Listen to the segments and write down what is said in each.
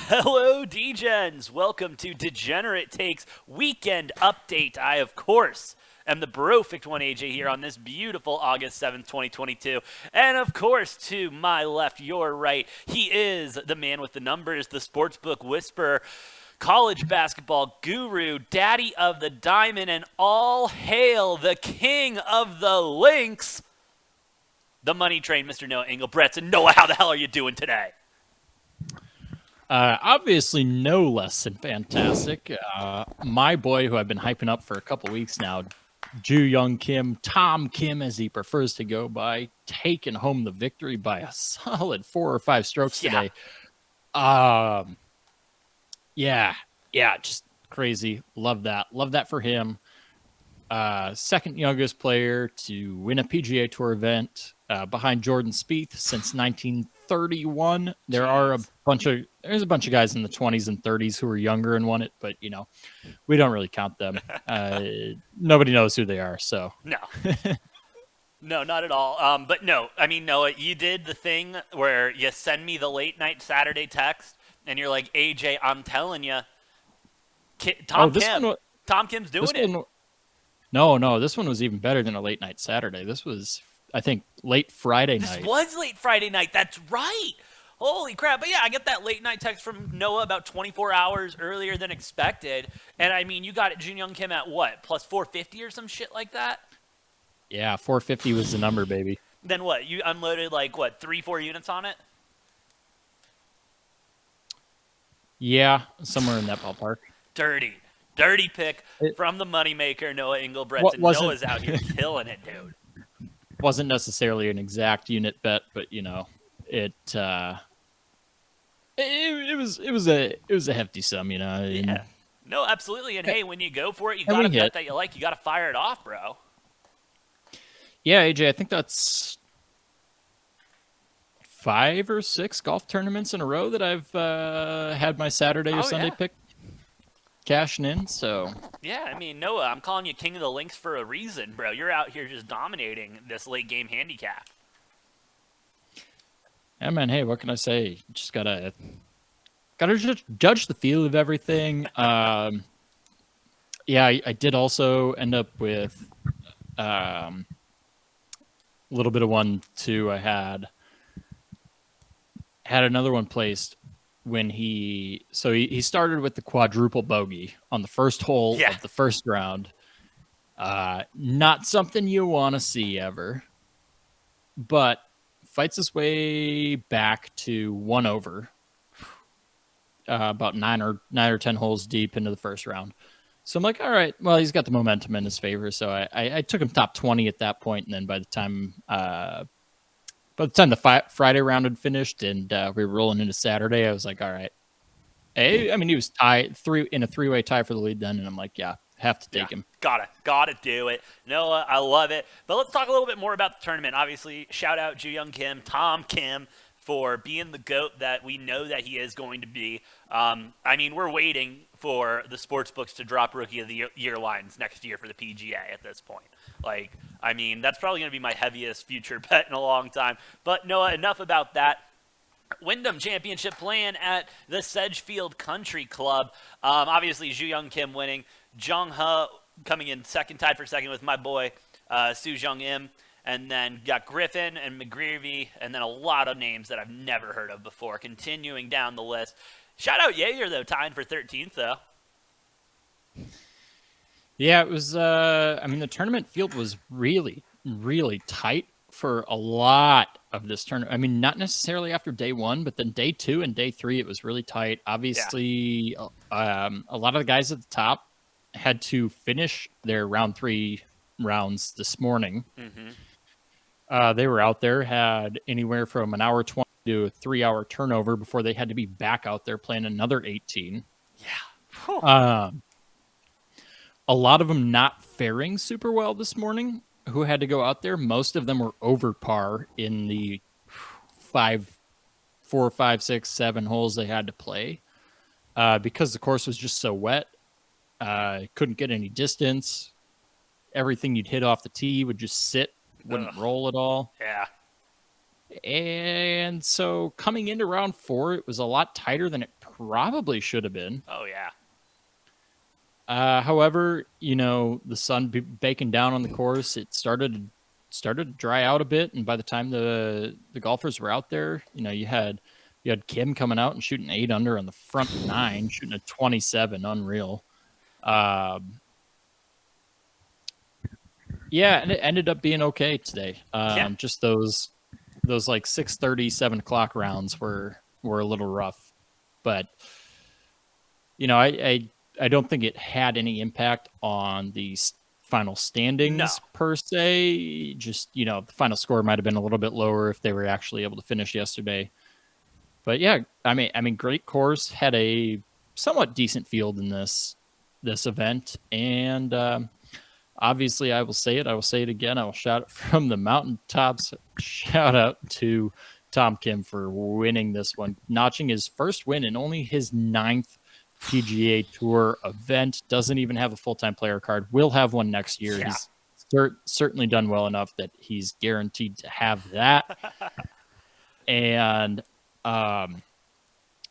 Hello, Degens. Welcome to Degenerate Takes Weekend Update. I, of course, am the Brofect1 AJ here on this beautiful August 7th, 2022. And, of course, to my left, your right, he is the man with the numbers, the sportsbook whisperer, college basketball guru, daddy of the diamond, and all hail the king of the links, the money train, Mr. Noah Engelbretts. And Noah, how the hell are you doing today? Obviously, no less than fantastic. My boy, who I've been hyping up for a couple weeks now, Ju Young Kim, Tom Kim, as he prefers to go by, taking home the victory by a solid 4 or 5 strokes Yeah. today. Um, yeah, just crazy. Love that. Love that for him. Second youngest player to win a PGA Tour event behind Jordan Spieth since 1931. There's a bunch of guys in the 20s and 30s who were younger and won it, but we don't really count them. Nobody knows who they are, so No. No, not at all. But no, I mean, Noah, you did the thing where you send me the late night Saturday text, and you're like, AJ, I'm telling you, Tom Kim's doing it. No, this one was even better than a late night Saturday. This was, I think, late Friday This night. was late Friday night. That's right. Holy crap. But yeah, I get that late night text from Noah about 24 hours earlier than expected. And I mean, you got it, Jun Young Kim at what? Plus 450 or some shit like that? Yeah, 450 was the number, baby. Then what? You unloaded like what, 3-4 units on it? Yeah, somewhere in that ballpark. Dirty pick from the moneymaker, Noah Engelbretts. And Noah's out here killing it, dude. Wasn't necessarily an exact unit bet, but it was a hefty sum, Yeah. No, absolutely. And hey, when you go for it, you got a bet that you like. You got to fire it off, bro. Yeah, AJ, I think that's 5 or 6 golf tournaments in a row that I've had my Saturday or Sunday pick cashing in. So yeah, I mean, Noah, I'm calling you king of the links for a reason, bro. You're out here just dominating this late game handicap. Yeah, man. Hey, what can I say? Just gotta judge the feel of everything. Yeah, I did also end up with a little bit of 1-2. I had another one placed when he started with the quadruple bogey on the first hole of the first round. Not something you want to see ever, but fights his way back to 1 over, about 9 or 10 holes deep into the first round. So I'm like, all right, well, he's got the momentum in his favor. So I took him top 20 at that point, and then by the time the Friday round had finished and we were rolling into Saturday, I was like, all right. Hey, I mean, he was in a 3-way tie for the lead then, and I'm like, yeah, have to take him. Gotta do it. Noah, I love it. But let's talk a little bit more about the tournament. Obviously, shout out Ju Young Kim, Tom Kim, for being the GOAT that we know that he is going to be. I mean, we're waiting for the sports books to drop Rookie of the Year lines next year for the PGA at this point. Like, I mean, that's probably going to be my heaviest future bet in a long time. But Noah, enough about that. Windham Championship playing at the Sedgefield Country Club. Obviously, Ju Young Kim winning. Jung He coming in second, tied for second with my boy, Soo Jung Im. And then got Griffin and McGreevy, and then a lot of names that I've never heard of before. Continuing down the list. Shout out Yager, though, tying for 13th, though. Yeah, it was, I mean, the tournament field was really, really tight for a lot of this tournament. I mean, not necessarily after day 1, but then day 2 and day 3, it was really tight. Obviously, a lot of the guys at the top had to finish their round 3 rounds this morning. Mm-hmm. They were out there, had anywhere from an hour 20 to a 3-hour turnover before they had to be back out there playing another 18. Yeah. A lot of them not faring super well this morning who had to go out there. Most of them were over par in the 4, 5, 6, 7 holes they had to play because the course was just so wet. Couldn't get any distance. Everything you'd hit off the tee would just sit, wouldn't roll at all. Yeah. And so coming into round 4, it was a lot tighter than it probably should have been. Oh, yeah. However, the sun baking down on the course, it started to dry out a bit, and by the time the golfers were out there, you had Kim coming out and shooting 8 under on the front 9, shooting a 27, unreal. Yeah, and it ended up being okay today. Just those like 6:30, 7 o'clock rounds were a little rough, but I don't think it had any impact on the final standings per se. Just the final score might have been a little bit lower if they were actually able to finish yesterday. But yeah, I mean, great course, had a somewhat decent field in this event, and obviously, I will say it. I will say it again. I will shout it from the mountaintops. Shout out to Tom Kim for winning this one, notching his first win in only his 9th PGA Tour event. Doesn't even have a full-time player card. Will have one next year. Yeah. He's certainly done well enough that he's guaranteed to have that. And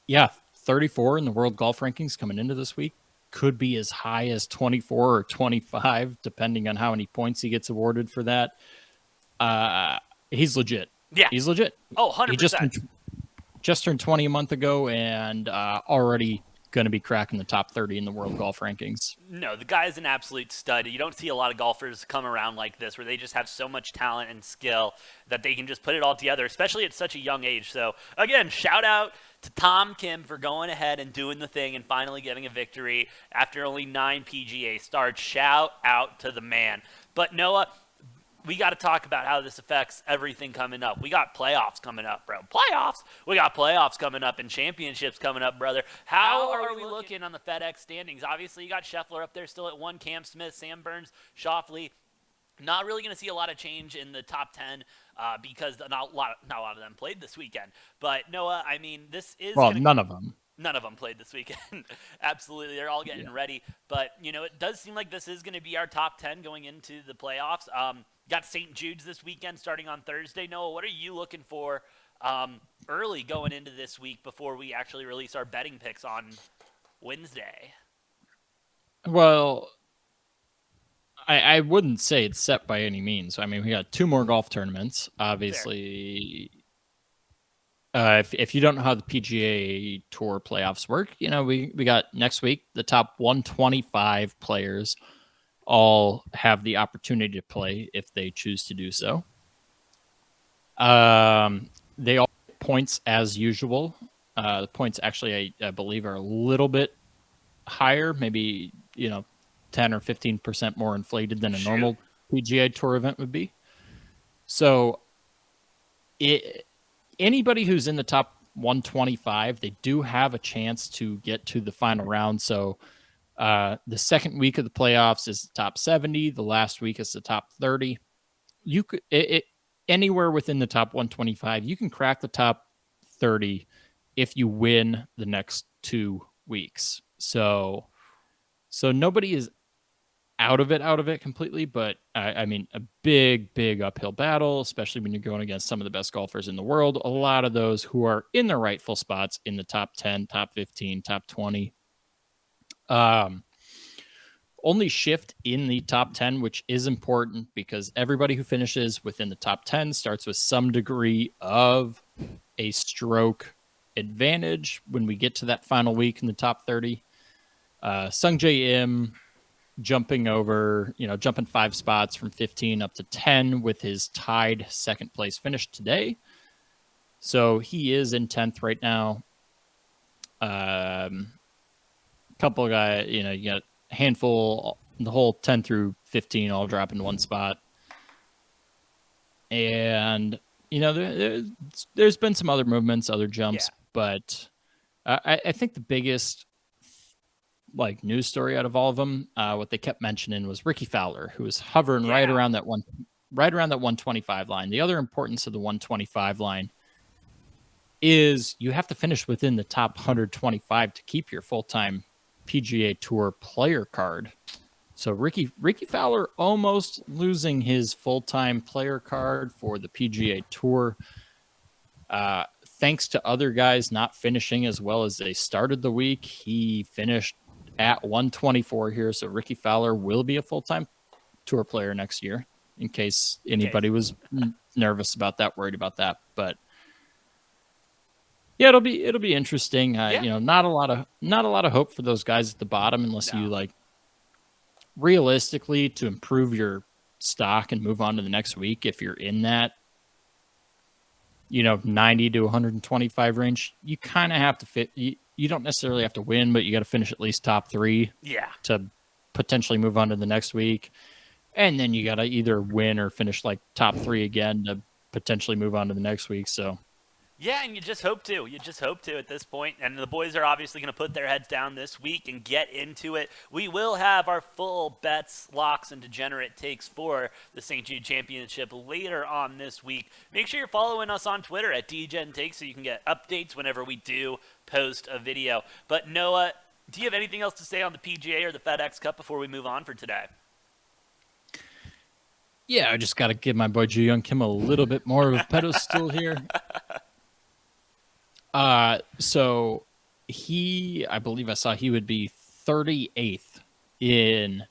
yeah, 34 in the world golf rankings coming into this week. Could be as high as 24 or 25, depending on how many points he gets awarded for that. He's legit. Yeah. He's legit. Oh, 100%. He just turned 20 a month ago, and already going to be cracking the top 30 in the world golf rankings. No, the guy is an absolute stud. You don't see a lot of golfers come around like this where they just have so much talent and skill that they can just put it all together, especially at such a young age. So, again, shout out to Tom Kim for going ahead and doing the thing and finally getting a victory after only 9 PGA starts. Shout out to the man. But, Noah, we got to talk about how this affects everything coming up. We got playoffs coming up, bro. Playoffs? We got playoffs coming up and championships coming up, brother. How are we looking on the FedEx standings? Obviously, you got Scheffler up there still at 1, Cam Smith, Sam Burns, Schauffele. Not really going to see a lot of change in the top 10 because not a lot of them played this weekend. But, Noah, I mean, this is... Well, none of them. None of them played this weekend. Absolutely. They're all getting ready. But, it does seem like this is going to be our top 10 going into the playoffs. Got St. Jude's this weekend starting on Thursday. Noah, what are you looking for early going into this week before we actually release our betting picks on Wednesday? Well, I wouldn't say it's set by any means. I mean, we got 2 more golf tournaments. Obviously, if you don't know how the PGA Tour playoffs work, we got next week the top 125 players all have the opportunity to play if they choose to do so. They all get points as usual. The points actually, I believe, are a little bit higher, maybe 10 or 15% more inflated than a normal PGA Tour event would be. So, anybody who's in the top 125, they do have a chance to get to the final round. So, the second week of the playoffs is the top 70. The last week is the top 30. You could anywhere within the top 125, you can crack the top 30 if you win the next 2 weeks. So nobody is out of it completely, but I mean, a big uphill battle, especially when you're going against some of the best golfers in the world. A lot of those who are in their rightful spots in the top 10, top 15, top 20. Only shift in the top 10, which is important because everybody who finishes within the top 10 starts with some degree of a stroke advantage when we get to that final week in the top 30. Sungjae Im jumping 5 spots from 15 up to 10 with his tied second place finish today. So he is in 10th right now. Couple of guys, you got a handful, the whole 10 through 15 all drop in one spot. And, there's been some other movements, other jumps, but I think the biggest news story out of all of them, what they kept mentioning was Ricky Fowler, who was hovering right around that 125 line. The other importance of the 125 line is you have to finish within the top 125 to keep your full-time PGA Tour player card. So Ricky Fowler almost losing his full-time player card for the PGA Tour. thanks to other guys not finishing as well as they started the week, he finished at 124 here. So Ricky Fowler will be a full-time tour player next year, in case anybody was nervous about that, worried about that. But yeah, it'll be interesting. Not a lot of hope for those guys at the bottom unless you like realistically to improve your stock and move on to the next week. If you're in that 90 to 125 range, you kind of have to fit. You don't necessarily have to win, but you got to finish at least top 3 to potentially move on to the next week. And then you got to either win or finish like top 3 again to potentially move on to the next week. So yeah, and you just hope to. You just hope to at this point. And the boys are obviously going to put their heads down this week and get into it. We will have our full bets, locks, and degenerate takes for the St. Jude Championship later on this week. Make sure you're following us on Twitter at DGenTakes so you can get updates whenever we do post a video. But Noah, do you have anything else to say on the PGA or the FedEx Cup before we move on for today? Yeah, I just got to give my boy Ju Young Kim a little bit more of a pedestal here. So I believe I saw he would be 38th in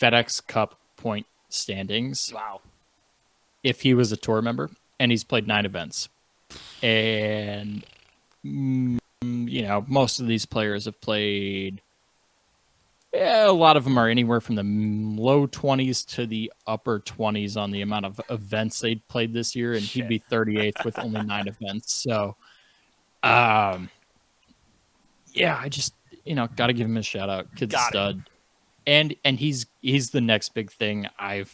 FedEx Cup point standings. Wow. If he was a tour member, and he's played 9 events. And, most of these players have played, a lot of them are anywhere from the low 20s to the upper 20s on the amount of events they'd played this year. And he'd be 38th with only 9 events. So, I just got to give him a shout out. Kid's a stud, and he's the next big thing. I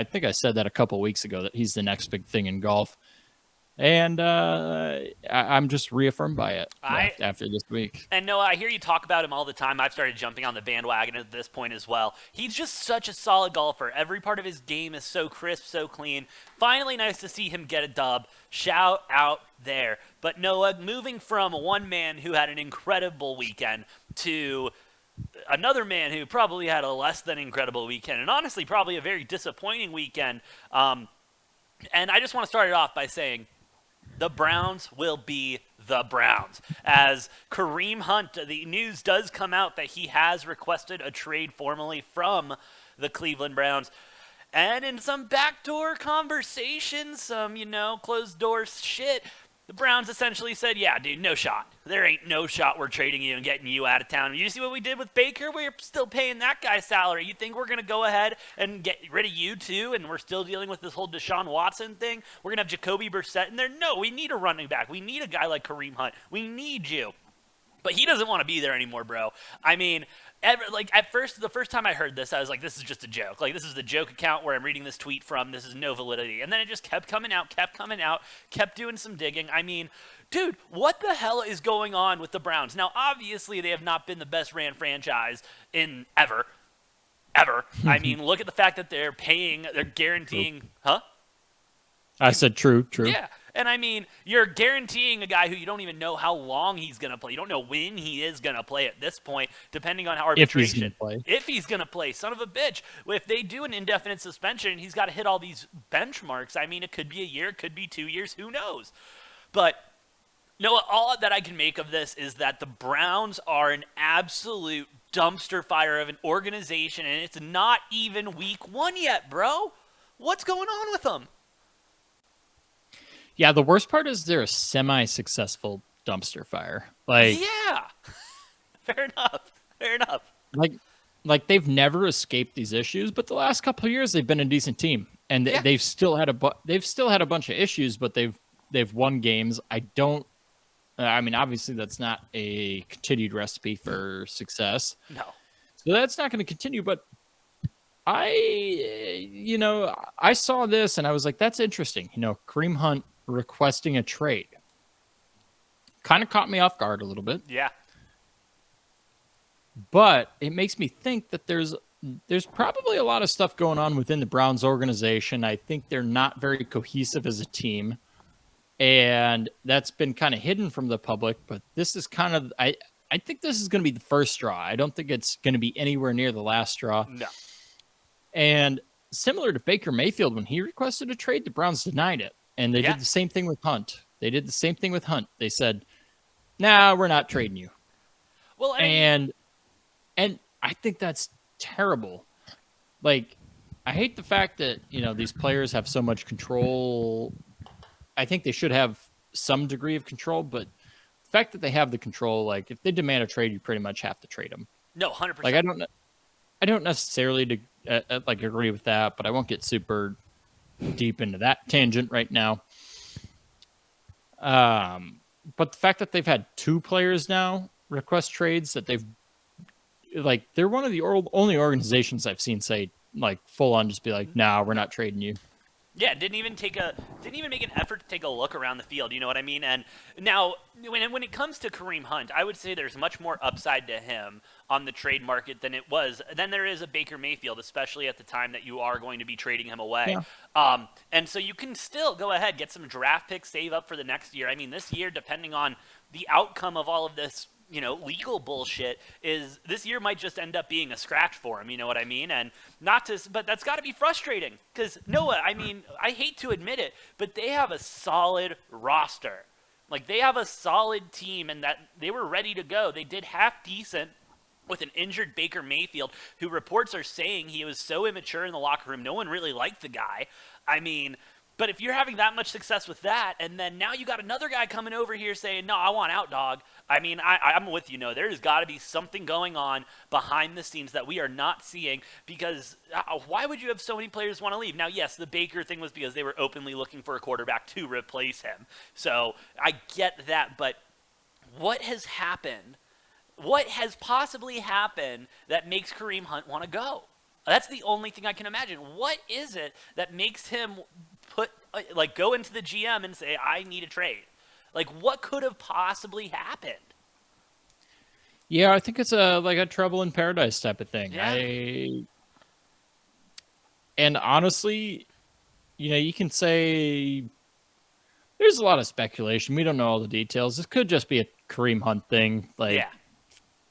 think I said that a couple weeks ago that he's the next big thing in golf, and I'm just reaffirmed by it after this week. And Noah, I hear you talk about him all the time. I've started jumping on the bandwagon at this point as well. He's just such a solid golfer. Every part of his game is so crisp, so clean. Finally, nice to see him get a dub. Shout out there. But Noah, moving from one man who had an incredible weekend to another man who probably had a less than incredible weekend, and honestly probably a very disappointing weekend. And I just want to start it off by saying the Browns will be the Browns. As Kareem Hunt, the news does come out that he has requested a trade formally from the Cleveland Browns. And in some backdoor conversations, some, closed door shit, the Browns essentially said, yeah, dude, no shot. There ain't no shot we're trading you and getting you out of town. You see what we did with Baker? We're still paying that guy's salary. You think we're going to go ahead and get rid of you too, and we're still dealing with this whole Deshaun Watson thing? We're going to have Jacoby Brissett in there? No, we need a running back. We need a guy like Kareem Hunt. We need you. But he doesn't want to be there anymore, bro. I mean, at first, the first time I heard this, I was like, this is just a joke. Like, this is the joke account where I'm reading this tweet from. This is no validity. And then it just kept coming out, kept doing some digging. I mean, dude, what the hell is going on with the Browns? Now, obviously, they have not been the best ran franchise in ever. I mean, look at the fact that they're guaranteeing, huh? I said true. Yeah. And I mean, you're guaranteeing a guy who you don't even know how long he's going to play. You don't know when he is going to play at this point, depending on how arbitration. If he's going to play. Son of a bitch. If they do an indefinite suspension, he's got to hit all these benchmarks. I mean, it could be a year, it could be 2 years, who knows? But no, all that I can make of this is that the Browns are an absolute dumpster fire of an organization, and it's not even week 1 yet, bro. What's going on with them? Yeah, the worst part is they're a semi-successful dumpster fire. Yeah, fair enough. Like they've never escaped these issues, but the last couple of years they've been a decent team, and they've still had a bunch of issues, but they've won games. I mean, obviously that's not a continued recipe for success. No, so that's not going to continue. But I saw this and I was like, that's interesting. Kareem Hunt requesting a trade kind of caught me off guard a little bit. Yeah. But it makes me think that there's probably a lot of stuff going on within the Browns organization. I think they're not very cohesive as a team, and that's been kind of hidden from the public, but this is kind of, I think this is going to be the first straw. I don't think it's going to be anywhere near the last straw. No. And similar to Baker Mayfield, when he requested a trade, the Browns denied it. And they did the same thing with Hunt. They did the same thing with Hunt. They said, "Nah, we're not trading you." Well, and I mean, And I think that's terrible. Like, I hate the fact that, these players have so much control. I think they should have some degree of control, but the fact that they have the control, like if they demand a trade, you pretty much have to trade them. no, Like 100%. I don't necessarily like agree with that, but I won't get super deep into that tangent right now. But the fact that they've had two players now request trades, that they're one of the only organizations I've seen say like full on just be like, "Nah, we're not trading you." Yeah, didn't even make an effort to take a look around the field. You know what I mean? And now, when it comes to Kareem Hunt, I would say there's much more upside to him on the trade market than there is a Baker Mayfield, especially at the time that you are going to be trading him away. Yeah. And so you can still go ahead, get some draft picks, save up for the next year. I mean, this year, depending on the outcome of all of this, legal bullshit, is this year might just end up being a scratch for him. You know what I mean? And but that's got to be frustrating because Noah, I mean, I hate to admit it, but they have a solid roster. Like, they have a solid team, and that they were ready to go. They did half decent with an injured Baker Mayfield, who reports are saying he was so immature in the locker room, no one really liked the guy. I mean, but if you're having that much success with that, and then now you got another guy coming over here saying, "No, I want out, dog." I mean, I'm with you. No, there's got to be something going on behind the scenes that we are not seeing, because why would you have so many players want to leave? Now, yes, the Baker thing was because they were openly looking for a quarterback to replace him. So I get that, but what has happened? What has possibly happened that makes Kareem Hunt want to go? That's the only thing I can imagine. What is it that makes him go into the GM and say, "I need a trade"? Like, what could have possibly happened? Yeah, I think it's a trouble in paradise type of thing. Yeah. And honestly, you can say there's a lot of speculation. We don't know all the details. This could just be a Kareem Hunt thing. Like, Yeah.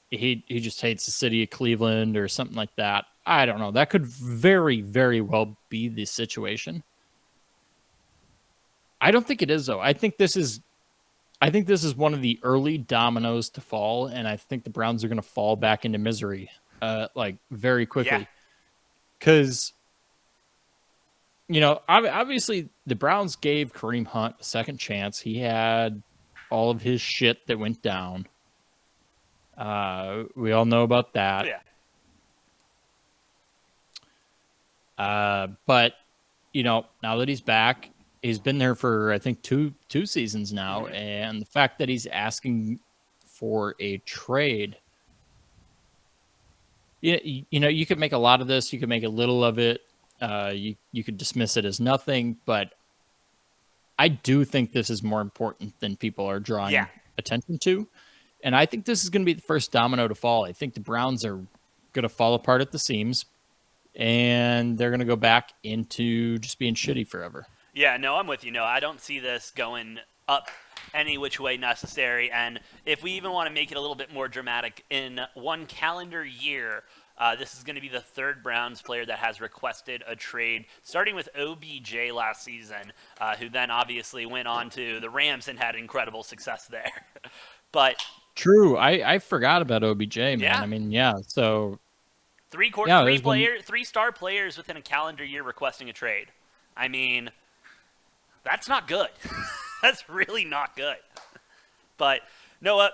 he just hates the city of Cleveland or something like that. I don't know. That could very, very well be the situation. I don't think it is, though. I think this is one of the early dominoes to fall, and I think the Browns are going to fall back into misery, very quickly. Yeah. Because, obviously the Browns gave Kareem Hunt a second chance. He had all of his shit that went down. We all know about that. Yeah. But, now that he's back, he's been there for, I think, two seasons now. Mm-hmm. And the fact that he's asking for a trade, you could make a lot of this. You could make a little of it. You could dismiss it as nothing. But I do think this is more important than people are drawing attention to. And I think this is going to be the first domino to fall. I think the Browns are going to fall apart at the seams, and they're going to go back into just being shitty forever. Yeah, no, I'm with you. No, I don't see this going up any which way necessary. And if we even want to make it a little bit more dramatic, in one calendar year, this is going to be the third Browns player that has requested a trade, starting with OBJ last season, who then obviously went on to the Rams and had incredible success there. But true, I forgot about OBJ, man. Yeah. I mean, yeah. So three star players within a calendar year requesting a trade. I mean, that's not good. That's really not good. But no,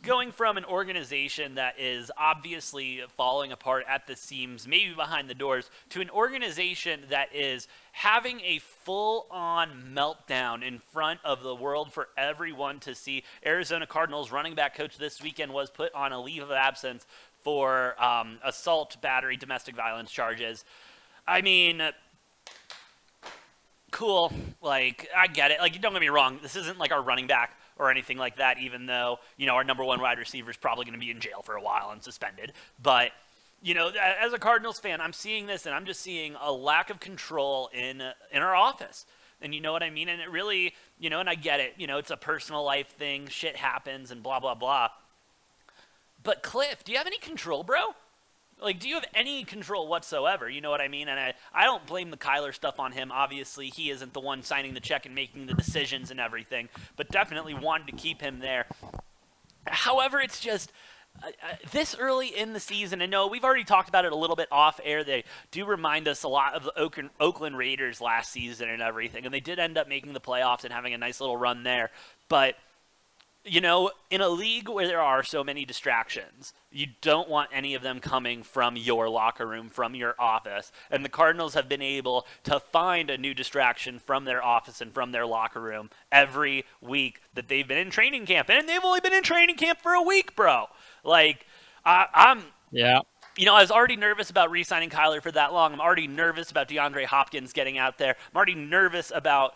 going from an organization that is obviously falling apart at the seams, maybe behind the doors, to an organization that is having a full-on meltdown in front of the world for everyone to see. Arizona Cardinals running back coach this weekend was put on a leave of absence for assault, battery, domestic violence charges. I mean, cool. Like, I get it. Like, don't get me wrong. This isn't like our running back or anything like that, even though, our number one wide receiver is probably going to be in jail for a while and suspended. But, as a Cardinals fan, I'm seeing this, and I'm just seeing a lack of control in our office. And you know what I mean? And it really, and I get it. It's a personal life thing. Shit happens and blah, blah, blah. But, Cliff, do you have any control, bro? Like, do you have any control whatsoever? You know what I mean? And I don't blame the Kyler stuff on him. Obviously, he isn't the one signing the check and making the decisions and everything, but definitely wanted to keep him there. However, it's just this early in the season, and no, we've already talked about it a little bit off air. They do remind us a lot of the Oakland Raiders last season and everything, and they did end up making the playoffs and having a nice little run there. But you know, in a league where there are so many distractions, you don't want any of them coming from your locker room, from your office. And the Cardinals have been able to find a new distraction from their office and from their locker room every week that they've been in training camp. And they've only been in training camp for a week, bro. Like, I'm... Yeah. You know, I was already nervous about re-signing Kyler for that long. I'm already nervous about DeAndre Hopkins getting out there. I'm already nervous about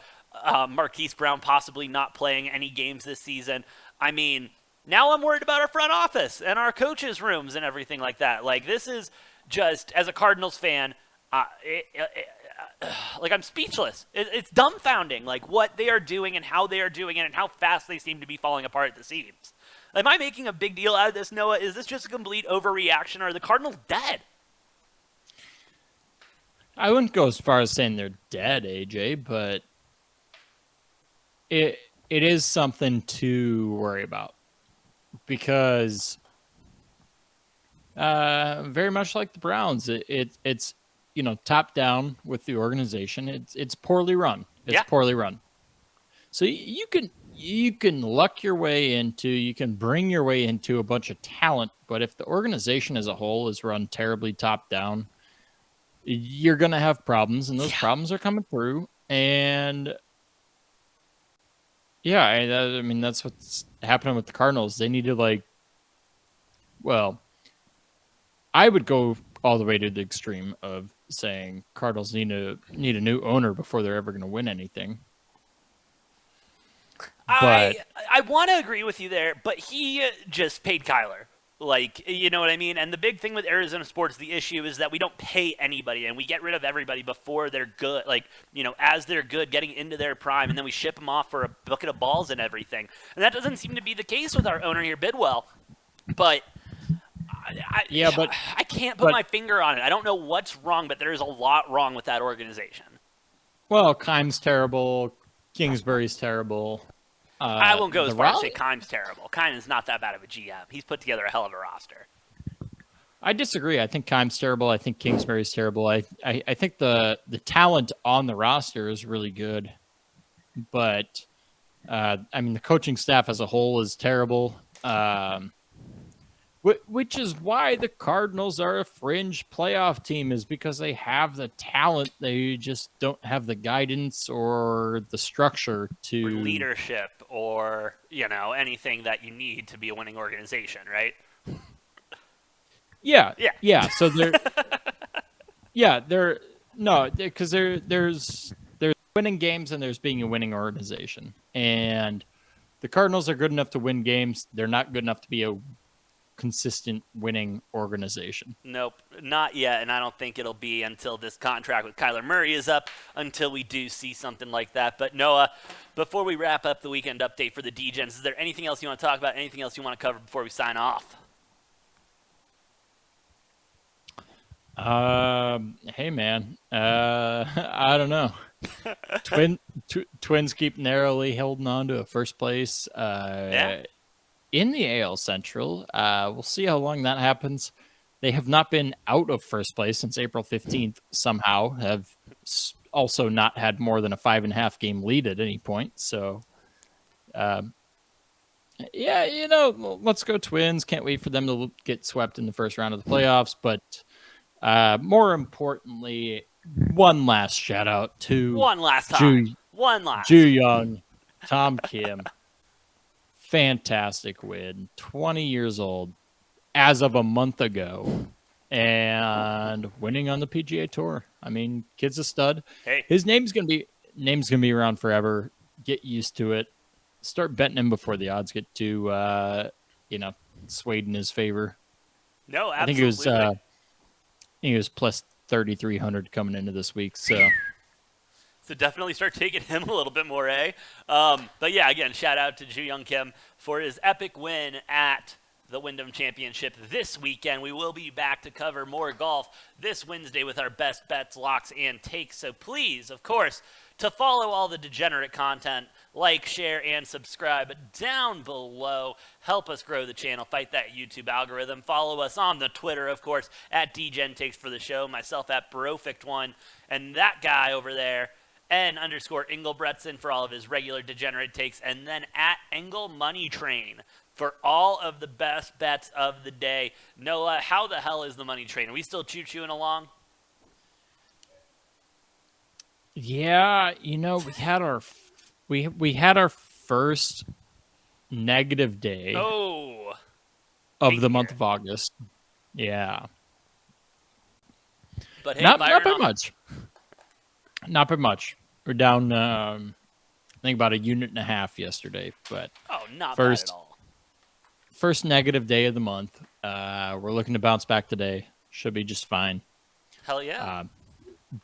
Marquise Brown possibly not playing any games this season. I mean, now I'm worried about our front office and our coaches' rooms and everything like that. Like, this is just, as a Cardinals fan, like, I'm speechless. It's dumbfounding, like, what they are doing and how they are doing it and how fast they seem to be falling apart at the seams. Am I making a big deal out of this, Noah? Is this just a complete overreaction? Are the Cardinals dead? I wouldn't go as far as saying they're dead, AJ, but it is something to worry about because very much like the Browns, it's you know, top down with the organization. It's poorly run. It's poorly run. So you can luck your way into, you can bring your way into a bunch of talent, but if the organization as a whole is run terribly top down, you're going to have problems, and those problems are coming through. And yeah, I mean, that's what's happening with the Cardinals. They need to, like, well, I would go all the way to the extreme of saying Cardinals need a new owner before they're ever going to win anything. But I want to agree with you there, but he just paid Kyler. Like, you know what I mean? And the big thing with Arizona sports, the issue is that we don't pay anybody, and we get rid of everybody before they're good. Like, you know, as they're good, getting into their prime, and then we ship them off for a bucket of balls and everything. And that doesn't seem to be the case with our owner here, Bidwell. But I can't put my finger on it. I don't know what's wrong, but there's a lot wrong with that organization. Well, Keim's terrible. Kingsbury's terrible. I won't go as far as say Keim's terrible. Keim is not that bad of a GM. He's put together a hell of a roster. I disagree. I think Keim's terrible. I think Kingsbury's terrible. I think the talent on the roster is really good. But, I mean, the coaching staff as a whole is terrible. Which is why the Cardinals are a fringe playoff team, is because they have the talent. They just don't have the guidance or the structure to... Or leadership or, you know, anything that you need to be a winning organization, right? Yeah. So they're... because there's winning games and there's being a winning organization. And the Cardinals are good enough to win games. They're not good enough to be a consistent winning organization. Nope, not yet, and I don't think it'll be until this contract with Kyler Murray is up until we do see something like that. But Noah, before we wrap up the weekend update for the Degens, is there anything else you want to talk about, anything else you want to cover before we sign off? Hey man, I don't know. Twins keep narrowly holding on to a first place. In the AL Central. We'll see how long that happens. They have not been out of first place since April 15th, somehow, have also not had more than a 5.5 game lead at any point. So, yeah, you know, let's go Twins. Can't wait for them to get swept in the first round of the playoffs. But more importantly, one last shout out to Ju Young, Tom Kim. Fantastic win. 20 years old as of a month ago and winning on the PGA Tour. I mean, kid's a stud. Hey. His name's gonna be around forever. Get used to it. Start betting him before the odds get too swayed in his favor. No, absolutely. I think he was plus 3,300 coming into this week, so definitely start taking him a little bit more, eh? But yeah, again, shout out to Ju Young Kim for his epic win at the Windham Championship this weekend. We will be back to cover more golf this Wednesday with our best bets, locks, and takes. So please, of course, to follow all the Degenerate content, like, share, and subscribe down below. Help us grow the channel, fight that YouTube algorithm. Follow us on the Twitter, of course, at DGenTakes for the show, myself at Brofect1, and that guy over there, N_Engelbretson for all of his regular Degenerate takes, and then at Engel Money Train for all of the best bets of the day. Noah, how the hell is the Money Train? Are we still choo-chooing along? Yeah, we had our first negative day of the month of August. Yeah. But hey, not by much. Not by much. We're down I think about 1.5 units yesterday, but not bad at all. First negative day of the month. We're looking to bounce back today. Should be just fine. Hell yeah.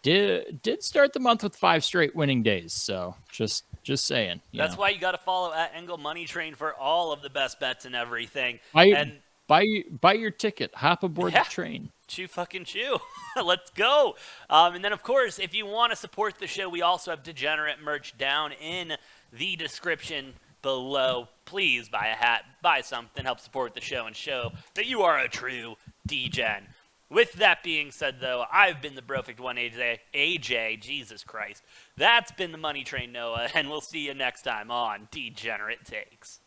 Did start the month with 5 straight winning days, so just saying. That's why you got to follow at Engel Money Train for all of the best bets and everything. Buy your ticket. Hop aboard the train. Chew fucking chew. Let's go. And then, of course, if you want to support the show, we also have Degenerate merch down in the description below. Please buy a hat, buy something, help support the show, and show that you are a true D-Gen. With that being said, though, I've been the Brofect1 AJ, Jesus Christ. That's been the Money Train, Noah, and we'll see you next time on Degenerate Takes.